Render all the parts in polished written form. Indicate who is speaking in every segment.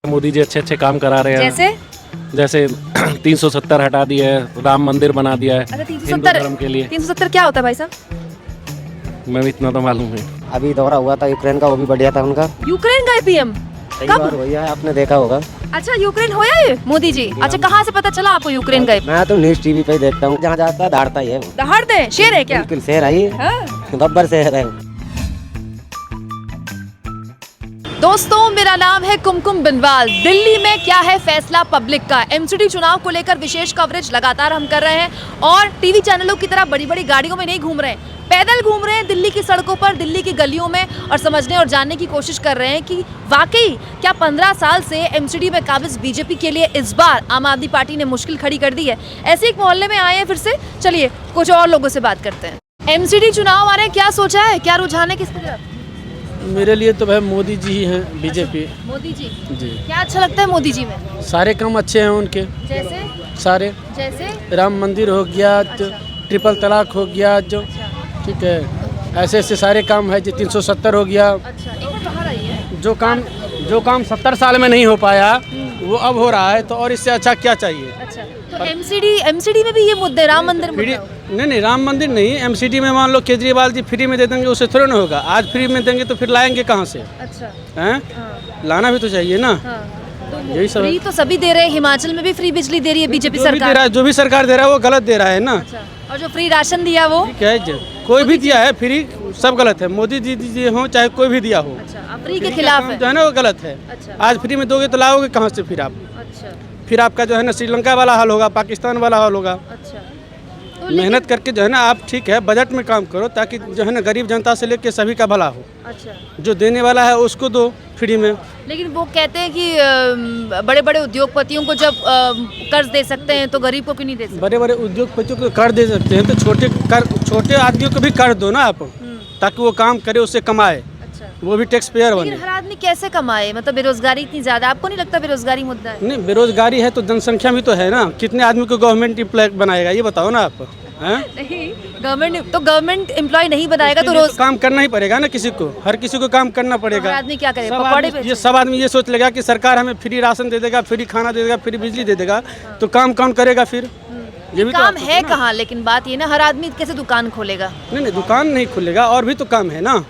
Speaker 1: मोदी जी अच्छे अच्छे काम करा रहे हैं। जैसे 370 हटा दिया है, राम मंदिर बना दिया है।
Speaker 2: अच्छा,
Speaker 1: हिंदू धर्म के लिए।
Speaker 2: 370 क्या होता है भाई साहब?
Speaker 1: मैं भी इतना तो मालूम है।
Speaker 3: अभी दौरा हुआ था यूक्रेन का, वो भी बढ़िया था उनका।
Speaker 2: यूक्रेन गए पीएम
Speaker 3: कब हुआ है, आपने देखा होगा।
Speaker 2: अच्छा, यूक्रेन होया है मोदी जी? अच्छा, कहाँ से पता चला आपको यूक्रेन गए?
Speaker 3: मैं तो न्यूज टीवी पे ही देखता हूँ, जहाँ जाता है दहाड़ता ही है।
Speaker 2: दहाड़ते हैं? शेर है क्या?
Speaker 3: बिल्कुल शेर है,
Speaker 2: हाँ।
Speaker 3: बब्बर शेर है।
Speaker 2: दोस्तों, मेरा नाम है कुमकुम बिनवाल। दिल्ली में क्या है फैसला पब्लिक का? एमसीडी चुनाव को लेकर विशेष कवरेज लगातार हम कर रहे हैं और टीवी चैनलों की तरह बड़ी बड़ी गाड़ियों में नहीं घूम रहे हैं, पैदल घूम रहे हैं दिल्ली की सड़कों पर, दिल्ली की गलियों में, और समझने और जानने की कोशिश कर रहे हैं कि वाकई क्या 15 साल से एमसीडी में काबिज बीजेपी के लिए इस बार आम आदमी पार्टी ने मुश्किल खड़ी कर दी है। ऐसे एक मोहल्ले में आए हैं फिर से, चलिए कुछ और लोगों से बात करते हैं। एमसीडी चुनाव आ रहे हैं, क्या सोचा है, क्या रुझान है किसकी तरफ?
Speaker 4: मेरे लिए तो भाई मोदी जी ही हैं, बीजेपी।
Speaker 2: मोदी जी
Speaker 4: जी।
Speaker 2: क्या अच्छा लगता है मोदी जी में?
Speaker 4: सारे काम अच्छे हैं उनके,
Speaker 2: जैसे
Speaker 4: सारे।
Speaker 2: जैसे
Speaker 4: राम मंदिर हो गया, ट्रिपल तलाक हो गया, जो ठीक है, ऐसे ऐसे सारे काम है। जो 370 हो गया,
Speaker 2: अच्छा, एक मिनट बाहर आइए।
Speaker 4: जो काम 70 साल में नहीं हो पाया वो अब हो रहा है, तो और इससे अच्छा क्या चाहिए।
Speaker 2: अच्छा, तो एमसीडी में भी ये मुद्दे, राम मंदिर मुद्दा?
Speaker 4: नहीं, राम मंदिर नहीं, एमसीडी में मान लो केजरीवाल जी फ्री में दे देंगे, उससे थोड़ा ना होगा। आज फ्री में देंगे तो फिर लाएंगे कहाँ से?
Speaker 2: अच्छा,
Speaker 4: हैं?
Speaker 2: हाँ।
Speaker 4: लाना भी तो चाहिए ना।
Speaker 2: हाँ। तो
Speaker 4: यही सब
Speaker 2: फ्री तो सभी दे रहे हैं, हिमाचल में भी फ्री बिजली दे रही है बीजेपी
Speaker 4: जो भी दे
Speaker 2: सरकार।
Speaker 4: रहा है, जो भी सरकार दे रहा है वो गलत दे रहा है ना।
Speaker 2: अच्छा, और जो फ्री राशन दिया वो?
Speaker 4: क्या है, कोई भी दिया है फ्री, सब गलत है। मोदी जी दिए हो चाहे कोई भी दिया हो,
Speaker 2: अच्छा, आप फ्री के खिलाफ है?
Speaker 4: जो है ना वो गलत है।
Speaker 2: अच्छा।
Speaker 4: आज फ्री में दोगे तो लाओगे कहाँ से फिर आप?
Speaker 2: अच्छा,
Speaker 4: फिर आपका जो है ना श्रीलंका वाला हाल होगा, पाकिस्तान वाला हाल होगा।
Speaker 2: अच्छा, तो
Speaker 4: मेहनत करके जो है ना आप ठीक है बजट में काम करो, ताकि जो है ना गरीब जनता से लेके सभी का भला हो।
Speaker 2: अच्छा,
Speaker 4: जो देने वाला है उसको दो फ्री में।
Speaker 2: लेकिन वो कहते हैं कि बड़े बड़े उद्योगपतियों को जब कर्ज दे सकते हैं तो गरीब को क्यों नहीं दे सकते?
Speaker 4: बड़े बड़े उद्योगपतियों को कर दे सकते हैं, तो छोटे आदमियों को भी कर दो ना आप, ताकि वो काम करे, उससे कमाए,
Speaker 2: अच्छा,
Speaker 4: वो भी टैक्स पेयर बने।
Speaker 2: लेकिन हर आदमी कैसे कमाए? मतलब बेरोजगारी इतनी ज्यादा, आपको नहीं लगता बेरोजगारी मुद्दा है?
Speaker 4: नहीं, बेरोजगारी है तो जनसंख्या भी तो है ना। कितने आदमी को गवर्नमेंट एम्प्लॉय बनाएगा ये बताओ ना आप, हैं?
Speaker 2: नहीं, गवर्नमेंट एम्प्लॉय नहीं बनाएगा तो
Speaker 4: उसके लिए
Speaker 2: रोज
Speaker 4: काम करना ही पड़ेगा ना, किसी को, हर किसी को काम करना पड़ेगा।
Speaker 2: हर आदमी क्या करे?
Speaker 4: सब
Speaker 2: पकौड़े
Speaker 4: आदमी
Speaker 2: बेचे?
Speaker 4: ये सब आदमी ये सोच लेगा कि सरकार हमें फ्री राशन दे देगा, फ्री खाना दे देगा, फ्री बिजली दे देगा, तो काम कौन करेगा फिर? ये भी तो
Speaker 2: काम
Speaker 4: आप
Speaker 2: है कहाँ? लेकिन बात ये ना, हर आदमी कैसे दुकान खोलेगा?
Speaker 4: नहीं, दुकान नहीं खुलेगा, और भी तो काम है ना,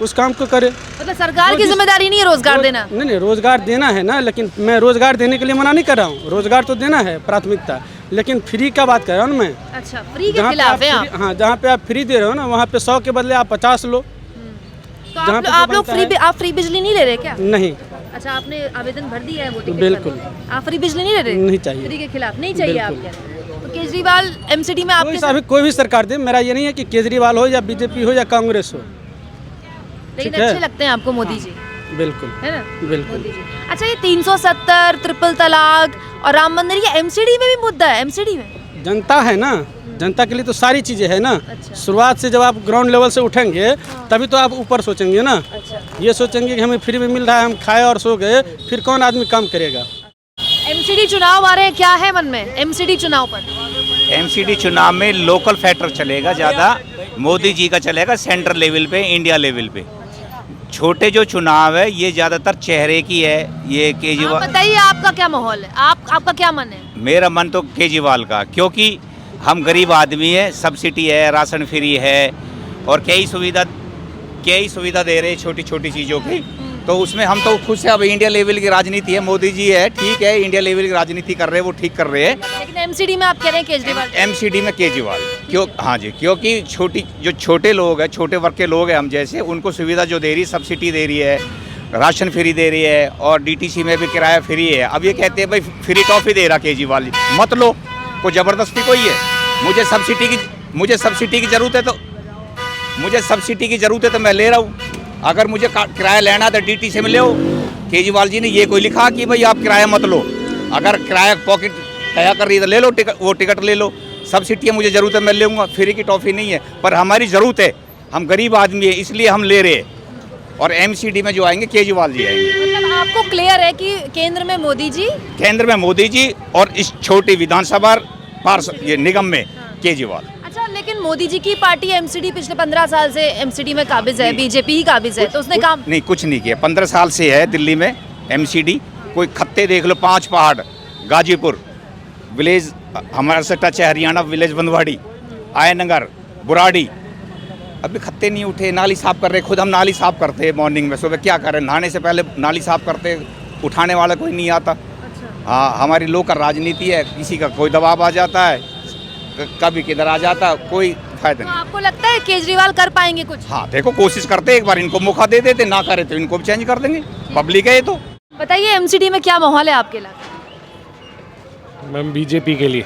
Speaker 4: उस काम को करे।
Speaker 2: मतलब सरकार की जिम्मेदारी नहीं है रोजगार देना?
Speaker 4: नहीं, रोजगार देना है ना, लेकिन मैं रोजगार देने के लिए मना नहीं कर रहा हूँ, रोजगार तो देना है प्राथमिकता, लेकिन फ्री का बात कर रहा हूँ मैं।
Speaker 2: अच्छा, फ्री के खिलाफ है आप?
Speaker 4: हाँ, जहाँ पे आप फ्री दे रहे हो ना, वहाँ पे 100 के बदले आप 50 लो।
Speaker 2: तो आप लोग फ्री बिजली नहीं ले रहे क्या?
Speaker 4: नहीं।
Speaker 2: अच्छा, आपने आवेदन भर दिया है वोटिंग के
Speaker 4: बिल्कुल।
Speaker 2: लिए? आप फ्री बिजली नहीं ले रहे?
Speaker 4: नहीं चाहिए।
Speaker 2: फ्री के खिलाफ नहीं चाहिए आपके? तो केजरीवाल एमसीडी में आपके
Speaker 4: कोई भी सरकार दे, मेरा ये नहीं है कि केजरीवाल हो या बीजेपी हो या कांग्रेस हो,
Speaker 2: लेकिन
Speaker 4: ठीक है?
Speaker 2: अच्छे लगते हैं आपको मोदी जी,
Speaker 4: बिल्कुल
Speaker 2: है ना?
Speaker 4: बिल्कुल।
Speaker 2: मोदी जी। अच्छा, ये 370, ट्रिपल तलाक और राम मंदिर, ये एमसीडी में भी मुद्दा है? एमसीडी में
Speaker 4: जनता है ना, जनता के लिए तो सारी चीज़ें है ना।
Speaker 2: अच्छा।
Speaker 4: शुरुआत से जब आप ग्राउंड लेवल से उठेंगे तभी तो आप ऊपर सोचेंगे ना।
Speaker 2: अच्छा,
Speaker 4: ये सोचेंगे कि हमें फ्री में मिल रहा है, हम खाए और सो गए, फिर कौन आदमी काम करेगा?
Speaker 2: एमसीडी चुनाव आ रहे हैं, क्या है मन में एमसीडी चुनाव पर?
Speaker 5: एमसीडी चुनाव में लोकल फैक्टर चलेगा ज़्यादा, मोदी जी का चलेगा सेंट्रल लेवल पे, इंडिया लेवल पे। छोटे जो चुनाव है ये ज़्यादातर चेहरे की है, ये
Speaker 2: आप
Speaker 5: केजरीवाल।
Speaker 2: बताइए आपका क्या माहौल है, आपका क्या मन है?
Speaker 5: मेरा मन तो केजरीवाल का, क्योंकि हम गरीब आदमी है, सब्सिडी है, राशन फ्री है, और कई सुविधा दे रहे हैं छोटी छोटी चीज़ों की। तो उसमें हम तो खुद से, अब इंडिया लेवल की राजनीति है, मोदी जी है ठीक है, इंडिया लेवल की राजनीति कर रहे हैं, वो ठीक कर रहे हैं।
Speaker 2: लेकिन एमसीडी में आप कह रहे हैं केजरीवाल?
Speaker 5: एमसीडी में केजरीवाल क्यों? हाँ जी, क्योंकि जो छोटे लोग हैं, छोटे वर्ग के लोग हैं हम जैसे, उनको सुविधा जो दे रही, सब्सिडी दे रही है, राशन फ्री दे रही है, और डीटीसी में भी किराया फ्री है। अब ये कहते हैं भाई फ्री टॉफी दे रहा केजरीवाल जी, मत लो, कोई ज़बरदस्ती कोई है? मुझे सब्सिडी की ज़रूरत है तो मैं ले रहा हूँ। अगर मुझे किराया लेना तो डीटीसी में ले आओ। केजरीवाल जी ने ये कोई लिखा कि भाई आप किराया मत लो, अगर किराया पॉकेट तय कर रही है तो ले लो टिकट ले लो। सब्सिडी मुझे ज़रूरत है, मैं ले लूँगा, फ्री की टॉफ़ी नहीं है, पर हमारी ज़रूरत है, हम गरीब आदमी है इसलिए हम ले रहे हैं। और एमसीडी में जो आएंगे केजरीवाल जी आएंगे।
Speaker 2: मतलब आपको क्लियर है कि केंद्र में मोदी जी
Speaker 5: और इस छोटी विधानसभा पार्षद ये निगम में केजरीवाल।
Speaker 2: अच्छा, लेकिन मोदी जी की पार्टी एमसीडी पिछले 15 साल से एमसीडी में काबिज है, बीजेपी ही काबिज है, तो उसने काम
Speaker 5: नहीं, कुछ नहीं किया। 15 साल से है दिल्ली में एमसीडी, कोई खत्ते देख लो, 5 पहाड़, गाजीपुर विलेज हमारे से टच है, हरियाणा विलेज बंदवाड़ी, आयनगर, बुराड़ी, अभी खत्ते नहीं उठे। नाली साफ कर रहे, खुद हम नाली साफ करते हैं मॉर्निंग में, सुबह क्या करें, नहाने से पहले नाली साफ करते, उठाने वाला कोई नहीं आता। हाँ, हमारी लोकल राजनीति है, किसी का कोई दबाव आ जाता है, कभी किधर आ जाता, कोई फायदा
Speaker 2: तो
Speaker 5: नहीं।
Speaker 2: आपको लगता है केजरीवाल कर पाएंगे कुछ?
Speaker 5: हाँ देखो, कोशिश करते, एक बार इनको मौका दे देते, ना करे तो इनको भी चेंज कर देंगे, पब्लिक है ये तो।
Speaker 2: बताइए एमसीडी में क्या माहौल है आपके इलाके?
Speaker 1: मैम बीजेपी के लिए,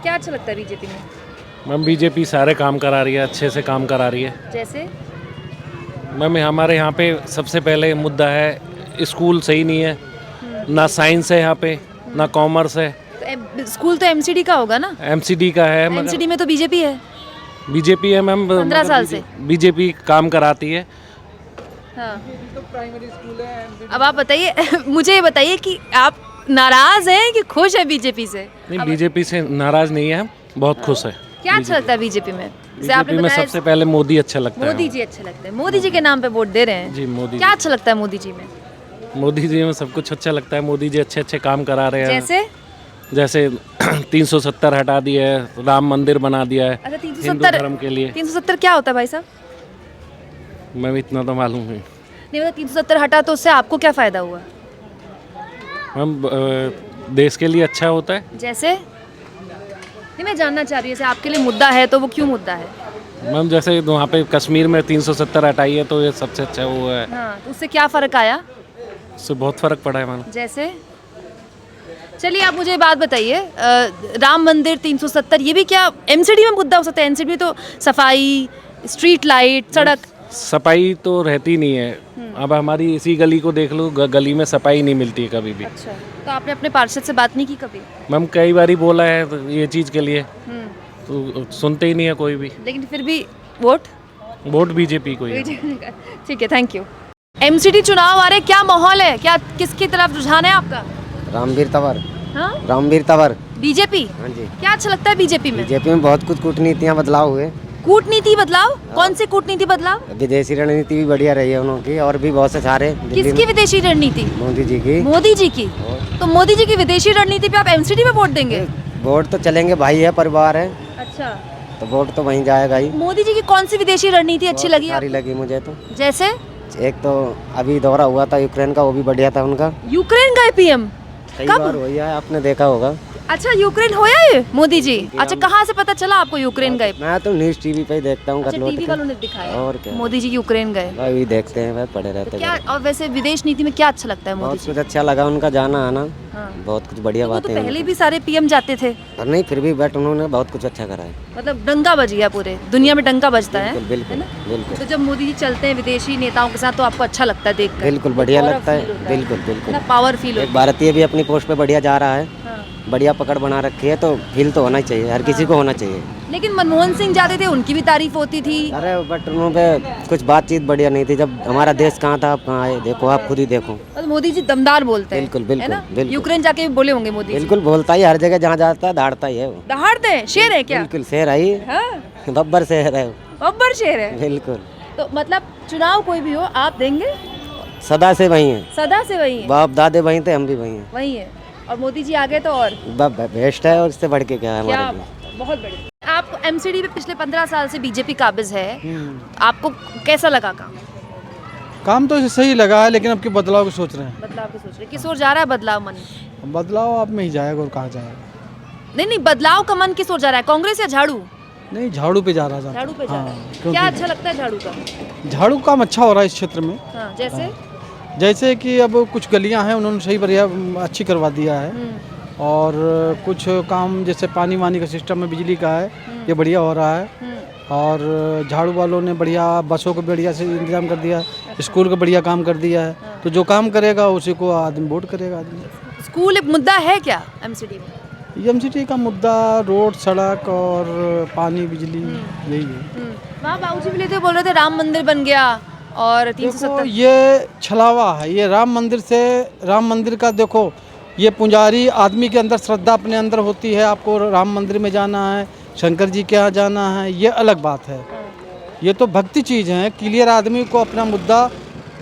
Speaker 2: क्या अच्छा लगता है बीजेपी में?
Speaker 1: मैम बीजेपी सारे काम करा रही है, अच्छे से काम करा रही है।
Speaker 2: जैसे
Speaker 1: मैम हमारे यहाँ पे सबसे पहले मुद्दा है स्कूल सही नहीं है, ना साइंस है यहाँ पे, ना कॉमर्स है।
Speaker 2: तो स्कूल तो एमसीडी का होगा ना?
Speaker 1: एमसीडी का है, मगर
Speaker 2: एमसीडी में तो बीजेपी है।
Speaker 1: बीजेपी है मैम,
Speaker 2: 15 साल से
Speaker 1: बीजेपी काम कराती है।
Speaker 2: हाँ। अब आप बताइए मुझे ये बताइए कि आप नाराज हैं कि खुश है बीजेपी से?
Speaker 1: नहीं, बीजेपी से नाराज नहीं है, हम बहुत खुश है।
Speaker 2: क्या अच्छा लगता है बीजेपी में? जैसे आपने
Speaker 1: बीजेपी में
Speaker 2: बताया
Speaker 1: सबसे पहले मोदी अच्छा लगता है।
Speaker 2: मोदी जी अच्छे लगते हैं, मोदी जी के नाम पे वोट दे रहे हैं।
Speaker 1: जी मोदी
Speaker 2: क्या अच्छा लगता है मोदी जी में?
Speaker 1: मोदी जी में सब कुछ अच्छा लगता है। मोदी जी अच्छे अच्छे काम करा रहे हैं।
Speaker 2: जैसे
Speaker 1: 370 हटा दिया है, राम मंदिर बना दिया है
Speaker 2: अच्छा
Speaker 1: हिंदू
Speaker 2: 370
Speaker 1: धर्म के लिए।
Speaker 2: 370 क्या होता है भाई साहब?
Speaker 1: मैं इतना तो मालूम है
Speaker 2: नहीं मतलब 370 हटा तो उससे आपको क्या फायदा हुआ?
Speaker 1: मैम, देश के लिए अच्छा होता है।
Speaker 2: जैसे नहीं मैं जानना चाह रही हूँ, जैसे आपके लिए मुद्दा है तो वो क्यों मुद्दा है?
Speaker 1: मैम जैसे वहाँ पे कश्मीर में 370 हटाई है तो ये सबसे अच्छा वो है,
Speaker 2: हाँ तो उससे क्या फ़र्क आया?
Speaker 1: उससे बहुत फ़र्क पड़ा है मैम।
Speaker 2: जैसे चलिए आप मुझे बात बताइए, राम मंदिर 370 ये भी क्या एमसीडी में मुद्दा हो सकता है? एमसीडी में तो सफाई, स्ट्रीट लाइट, सड़क।
Speaker 1: सफाई तो रहती नहीं है। अब हमारी इसी गली को देख लो, गली में सफाई नहीं मिलती है कभी भी।
Speaker 2: अच्छा तो आपने अपने पार्षद से बात नहीं की कभी?
Speaker 1: मैम कई बार ही बोला है तो ये चीज़ के लिए, तो सुनते ही नहीं है कोई भी।
Speaker 2: लेकिन फिर भी वोट
Speaker 1: बीजेपी को ही है।
Speaker 2: ठीक है, थैंक यू। एमसीडी चुनाव आ रहे, क्या माहौल है? क्या किसकी तरफ रुझान है आपका?
Speaker 3: रामवीर तंवर।
Speaker 2: हाँ
Speaker 3: रामवीर तंवर।
Speaker 2: बीजेपी।
Speaker 3: हाँ जी।
Speaker 2: क्या अच्छा लगता है बीजेपी में?
Speaker 3: बीजेपी में बहुत कुछ कूटनीतियाँ बदलाव हुए।
Speaker 2: कूटनीति बदलाव? कौन से कूटनीति बदलाव?
Speaker 3: विदेशी रणनीति भी बढ़िया रही है उनकी, और भी बहुत से सारे।
Speaker 2: किसकी विदेशी रणनीति?
Speaker 3: मोदी जी की।
Speaker 2: मोदी जी की। तो मोदी जी की विदेशी रणनीति पे आप एमसीडी में वोट देंगे?
Speaker 3: वोट तो चलेंगे, भाई है, परिवार है,
Speaker 2: अच्छा
Speaker 3: तो वोट तो वहीं जाएगा ही।
Speaker 2: मोदी जी की कौन सी विदेशी रणनीति अच्छी लगी
Speaker 3: सारी
Speaker 2: आपको?
Speaker 3: लगी मुझे तो।
Speaker 2: जैसे
Speaker 3: एक तो अभी दौरा हुआ था यूक्रेन का, वो भी बढ़िया था उनका।
Speaker 2: यूक्रेन गए पीएम?
Speaker 3: कई
Speaker 2: कब?
Speaker 3: बार हुई है, आपने देखा होगा।
Speaker 2: अच्छा यूक्रेन होया है मोदी जी? अच्छा कहाँ से पता चला आपको यूक्रेन गए?
Speaker 3: मैं तो न्यूज टीवी पे ही देखता हूँ।
Speaker 2: अच्छा टीवी वालों ने दिखाया
Speaker 3: और क्या,
Speaker 2: मोदी जी यूक्रेन गए।
Speaker 3: वही देखते हैं, वह पड़े रहते
Speaker 2: तो
Speaker 3: हैं।
Speaker 2: क्या और वैसे विदेश नीति में क्या अच्छा लगता है मोदी
Speaker 3: बहुत
Speaker 2: जी?
Speaker 3: कुछ अच्छा लगा उनका जाना आना,
Speaker 2: हाँ।
Speaker 3: बहुत कुछ बढ़िया
Speaker 2: वो तो
Speaker 3: बातें हैं
Speaker 2: पहले
Speaker 3: उनकी।
Speaker 2: भी सारे पीएम जाते थे,
Speaker 3: और नहीं फिर भी बट उन्होंने बहुत कुछ अच्छा करा है।
Speaker 2: मतलब डंका बज गया, पूरे दुनिया में डंका बजता है।
Speaker 3: बिल्कुल बिल्कुल बिल्कुल
Speaker 2: तो जब मोदी जी चलते हैं विदेशी नेताओं के साथ तो आपको अच्छा लगता है देखकर?
Speaker 3: बिल्कुल बढ़िया
Speaker 2: गौरव
Speaker 3: लगता
Speaker 2: feel
Speaker 3: है।
Speaker 2: होता
Speaker 3: बिल्कुल बिल्कुल।
Speaker 2: ना पावर फील
Speaker 3: एक
Speaker 2: होता है।
Speaker 3: भारतीय भी अपनी पोस्ट पे बढ़िया जा रहा है,
Speaker 2: हाँ।
Speaker 3: बढ़िया पकड़ बना रखी है, तो फील तो होना ही चाहिए, हर किसी को होना चाहिए।
Speaker 2: लेकिन मनमोहन सिंह जाते थे उनकी भी तारीफ होती थी।
Speaker 3: अरे बट उन्हों पे कुछ बातचीत बढ़िया नहीं थी। जब हमारा देश कहाँ था, आप कहाँ आए, देखो आप खुद ही देखो।
Speaker 2: और मोदी जी दमदार बोलते हैं।
Speaker 3: बिल्कुल, बिल्कुल,
Speaker 2: है ना?
Speaker 3: बिल्कुल।
Speaker 2: यूक्रेन जाके भी बोले होंगे मोदी जी।
Speaker 3: बिल्कुल बोलता ही, हर जगह जहाँ जाता है दहाड़ता ही है वो।
Speaker 2: दहाड़ते हैं, शेर है क्या?
Speaker 3: बिल्कुल शेर आई,
Speaker 2: हाँ
Speaker 3: बब्बर शेर है वो।
Speaker 2: बब्बर शेर है।
Speaker 3: बिल्कुल
Speaker 2: तो मतलब चुनाव कोई भी हो आप देंगे?
Speaker 3: सदा से वही है,
Speaker 2: सदा से वही है।
Speaker 3: बाप दादे वही थे, हम भी वही हैं।
Speaker 2: वही है और मोदी जी आ गए तो और
Speaker 3: बेस्ट है, और इससे बढ़ के क्या है
Speaker 2: क्या
Speaker 3: हमारे लिए।
Speaker 2: बहुत बढ़िया। आप एमसीडी पे पिछले 15 साल से बीजेपी काबिज है, आपको कैसा लगा
Speaker 6: काम तो सही लगा है, लेकिन अब के बदलाव की सोच रहे हैं।
Speaker 2: बदलाव की सोच रहे? किस ओर जा रहा है बदलाव मन?
Speaker 6: बदलाव आप में ही जाएगा और कहाँ जाएगा।
Speaker 2: नहीं बदलाव का मन किस ओर जा रहा है, कांग्रेस या झाड़ू?
Speaker 6: नहीं, झाड़ू पे जा रहा था।
Speaker 2: झाड़ू पे जा रहा है।
Speaker 6: क्योंकि
Speaker 2: क्या अच्छा लगता है झाड़ू का?
Speaker 6: झाड़ू काम अच्छा हो रहा है इस क्षेत्र में।
Speaker 2: हाँ जैसे
Speaker 6: जैसे कि अब कुछ गलियां हैं उन्होंने सही बढ़िया अच्छी करवा दिया है, और कुछ काम जैसे पानी वानी का सिस्टम है, बिजली का है, ये बढ़िया हो रहा है। और झाड़ू वालों ने बढ़िया बसों को बढ़िया से इंतजाम कर दिया है, स्कूल का बढ़िया काम कर दिया है। तो जो काम करेगा उसी को आदमी वोट करेगा। आदमी
Speaker 2: स्कूल एक मुद्दा है क्या एमसीडी में?
Speaker 6: एमसीडी का मुद्दा रोड, सड़क और पानी, बिजली, यही है।
Speaker 2: वहाँ बाबूजी भी लेते बोल रहे थे राम मंदिर बन गया और
Speaker 6: देखो
Speaker 2: 370।
Speaker 6: ये छलावा है, ये राम मंदिर से, राम मंदिर का देखो, ये पुजारी आदमी के अंदर श्रद्धा अपने अंदर होती है, आपको राम मंदिर में जाना है, शंकर जी के यहाँ जाना है, ये अलग बात है। ये तो भक्ति चीज़ है। क्लियर आदमी को अपना मुद्दा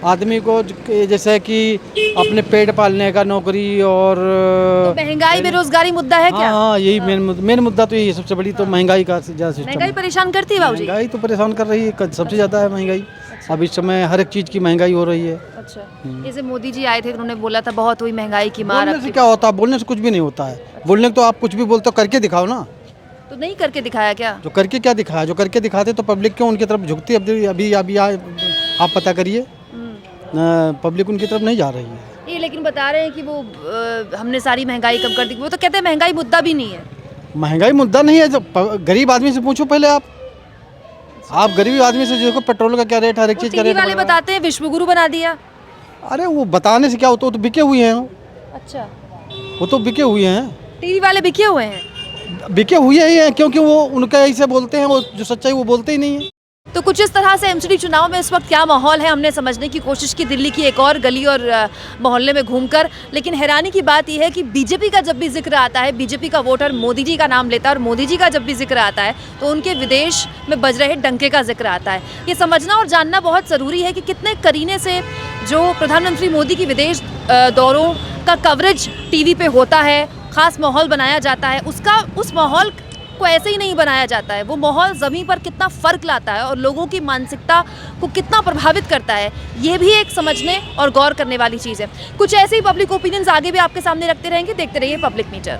Speaker 6: आदमी को जैसे कि अपने पेट पालने का नौकरी और
Speaker 2: तो महंगाई बेरोजगारी मुद्दा है क्या?
Speaker 6: हाँ यही मेन मुद्दा तो यही है सबसे बड़ी, तो महंगाई का ज़्यादा सिस्टम।
Speaker 2: महंगाई परेशान करती है बाबूजी?
Speaker 6: महंगाई तो परेशान कर रही है, सबसे ज़्यादा है महंगाई। अब इस समय हर एक चीज़ की महंगाई हो रही है।
Speaker 2: अच्छा, जैसे मोदी जी आए थे तो उन्होंने बोला था बहुत हुई महंगाई की मार।
Speaker 6: बोलने से क्या होता है, बोलने से कुछ भी नहीं होता है। बोलने तो आप कुछ भी बोलते हो, करके दिखाओ ना।
Speaker 2: तो नहीं करके दिखाया क्या?
Speaker 6: जो करके क्या दिखाया, जो करके दिखाते तो पब्लिक क्यों उनकी तरफ झुकती? अभी आप पता करिए, पब्लिक उनकी तरफ नहीं जा रही है।
Speaker 2: ये लेकिन बता रहे हैं कि वो हमने सारी महंगाई कम कर दी। वो तो कहते हैं महंगाई मुद्दा भी नहीं है।
Speaker 6: महंगाई मुद्दा नहीं है, जब गरीब आदमी से पूछो पहले आप गरीब आदमी से देखो पेट्रोल का क्या रेट, हर एक चीज़ का
Speaker 2: टीवी
Speaker 6: रेट
Speaker 2: वाले बताते हैं विश्वगुरु बना दिया।
Speaker 6: अरे वो बताने से क्या होता है, वो तो बिके हुए हैं।
Speaker 2: अच्छा,
Speaker 6: वो तो बिके हुए हैं,
Speaker 2: टीवी वाले बिके हुए हैं।
Speaker 6: बिके हुए ही हैं, क्योंकि वो उनका ऐसे बोलते हैं, वो जो सच्चाई वो बोलते ही नहीं है।
Speaker 2: तो कुछ इस तरह से एमसीडी चुनाव में इस वक्त क्या माहौल है हमने समझने की कोशिश की दिल्ली की एक और गली और मोहल्ले में घूमकर। लेकिन हैरानी की बात यह है कि बीजेपी का जब भी जिक्र आता है, बीजेपी का वोटर मोदी जी का नाम लेता है और मोदी जी का जब भी जिक्र आता है तो उनके विदेश में बज रहे डंके का जिक्र आता है। ये समझना और जानना बहुत ज़रूरी है कि कितने करीने से जो प्रधानमंत्री मोदी की विदेश दौरों का कवरेज टीवी पे होता है, ख़ास माहौल बनाया जाता है, उस माहौल को ऐसे ही नहीं बनाया जाता है। वो माहौल ज़मीन पर कितना फ़र्क लाता है और लोगों की मानसिकता को कितना प्रभावित करता है, ये भी एक समझने और गौर करने वाली चीज़ है। कुछ ऐसे ही पब्लिक ओपिनियंस आगे भी आपके सामने रखते रहेंगे। देखते रहिए पब्लिक मीटर।